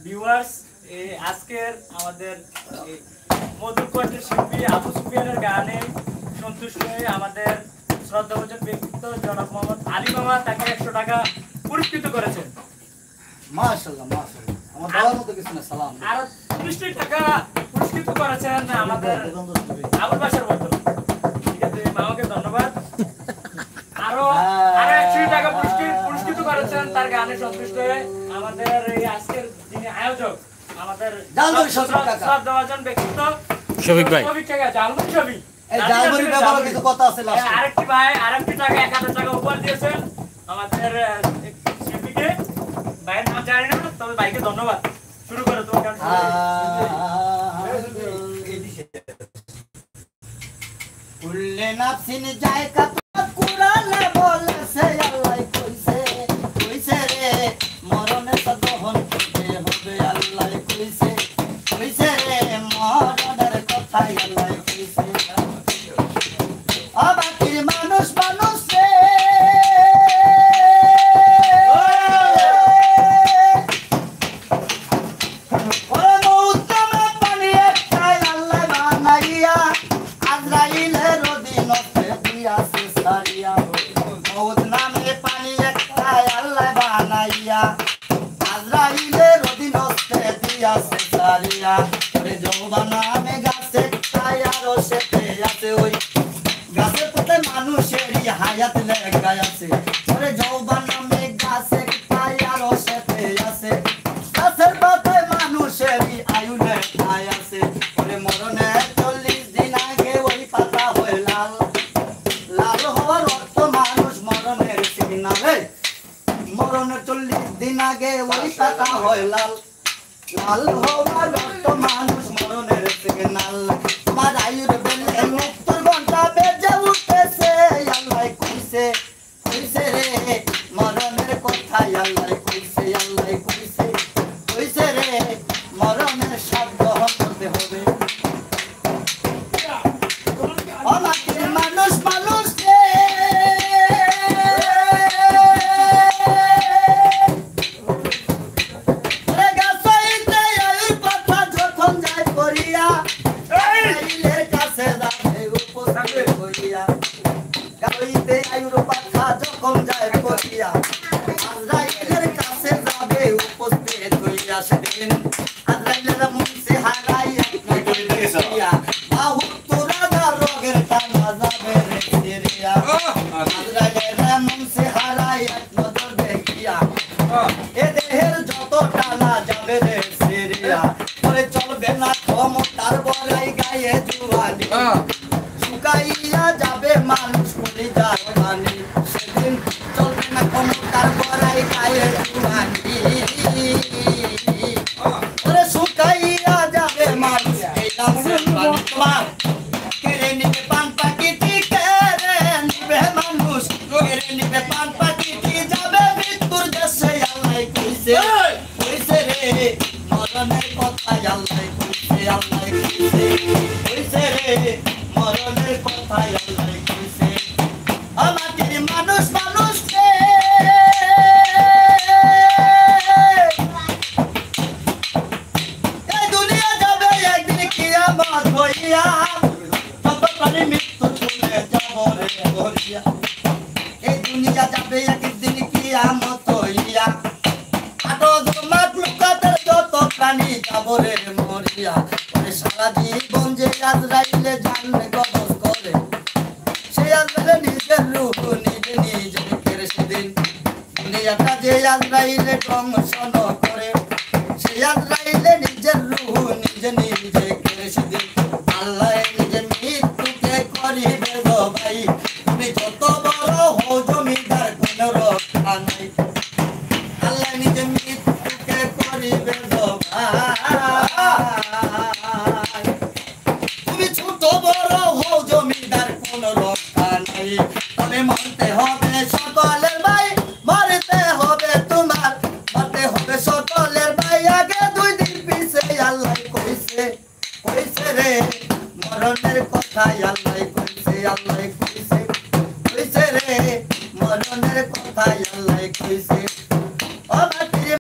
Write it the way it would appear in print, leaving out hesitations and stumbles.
Viewers, আজকের আমাদের মধুর কণ্ঠের শিল্পী আবু সুফিয়ানের গানে সন্তুষ্ট হয়ে আমাদের শ্রদ্ধাভাজন ব্যক্তিত্ব জনাব মোহাম্মদ আলী মামা তাকে 100 টাকা পুরস্কৃত করেছেন। মাশাআল্লাহ মাশাআল্লাহ, আমার বলার মতো কিছু না। সালাম। আর 30 টাকা পুরস্কৃত করেছেন আমাদের আবুল বাশার বদল। ঠিক আছে, মামাকে ধন্যবাদ। আরো 100 টাকা পুরস্কৃত করেছেন তার গানে সন্তুষ্ট হয়ে আমাদের এই আজকের দিনে আয়োজক আমাদের শ্রদ্ধাভাজন ব্যক্তিত্ব শফিক ভাই। শফিক টাকা জালমুড়ি শফিক এই জালমুড়ির ব্যাপারে কিছু কথা আছে লাস্টে। আরেকটি ভাই আরেকটি টাকা 1000 টাকা উপহার দিয়েছেন আমাদের শিল্পীকে। ভাইয়ের নাম জানি না, তবে ভাইকে ধন্যবাদ। শুরু করো তোমার গান। কুল্লে নাফসিন জায়গা কুরআনে বলেছে আল্লাহ কইছে কইছে রে মরণে সদহন করতে হবে আল্লাহ কইছে কইছে রে মরণের কথা আল্লাহ কইছে। আবাকির মানুষ মানুষ রে মৌত নামে পানি একটাই আল্লাহ বানাইয়া আজরাইলের অধীনস্থে দিয়াছে সারিয়া। ওরে যৌবা নামে গাছে একটাই আরো সেতে আছে ওই গাছে পুঁতে মানুষেরই হায়াত লেখায় আছে। ওরে যৌবা নামে গাছে একটাই আরো সেতে আছে গাছের পাতায় মানুষেরই আয়ু লেখায় আছে। ওরে মরণে 40 দিন আগে ওই পাতা হয়ে লাল লাল হওয়ার অর্থ মানুষ মরণের সিগনালে। মরণের 40 দিন আগে ওই পাতা হয় লাল লাল হওয়ার অর্থ মানুষ মরণের সিগনাল। তোমার আয়ুর বেলে 70 ঘন্টা বেজে উঠেছে আল্লাহ কইছে কইছে রে মরণের কথা আল্লাহ কইছে আল্লাহ কইছে কইছে রে মরণের শব্দ হতে হবে। আমাদের মানুষ মানুষ রে গাছাইতে আয়ুর পাতা যখন যায় করিয়া আইলের কাছে যাবে উপস্থিত করিয়া গাছাইতে আয়ুর পাতা যখন যায় করিয়া আজরাইলের কাছে যাবে উপস্থিত করিয়া সেদিন আজরাইলের মুখে হারাইয়া করিয়া বাহু তোরা রোগের টানা যাবে রে সিরিয়া আজরাইলের মুখে হারাইয়া নজর দেখিয়া এ দেহের যত টানা যাবে রে সিরিয়া। পরে চলবে না ক্ষমতার বলাই গায়ে জুয়ানি শুকাইয়া যাবে মানুষ বলি যার পানি সেদিন চলবে না ক্ষমতার বলাই গায়ে জুয়ানি ওরে শুকাইয়া যাবে মানুষ এই লাশের পানি। তোমার কেড়ে নিবে পান পাখিটি কেড়ে নিবে মানুষ কেড়ে নিবে পান পাখিটি যাবে মৃত্যুর দেশে আল্লাহ কইছে কইছে রে মরণের কথা আল্লাহ কইছে আল্লাহ কইছে কইছে রে মরণের কথা আল্লাহ কইছে। আমাদের মানুষ মানুষ রে এই দুনিয়া যাবে একদিন কিয়ামত হইয়া সব প্রাণী মৃত্যু চলে যাব রে মরিয়া। এই দুনিয়া যাবে একদিন কিয়ামত হইয়া আটো জমাত লুকাতে যত প্রাণী যাব রে মরিয়া। ওরে সারা জীবন যে আজরাইলে জানলে কবজ করে সেই আজরাইলে নিজের রূহ নিজে নিজে কেড়ে সেদিন দুনিয়াটা যে আজরাইলে ধ্বংসন করে সেই আজরাইলে নিজের রূহ নিজে নিজে কেড়ে সেদিন আল্লাহ নিজের মৃত্যুকে করিবে গো ভাই। তুমি যত বড় হও জমিদার কোন রক্ষা নাই আল্লাহ নিজের মৃত্যুকে করিবে গো ভাই। তুমি ছোট বড় হও জমিদার কোন রক্ষা নাই তবে মানতে হবে সকলের ভাই মরতে হবে তোমার মরতে হবে সকলের ভাই আগে 2 দিন পিছে আল্লাহ কইছে কইছে রে মরণের কথা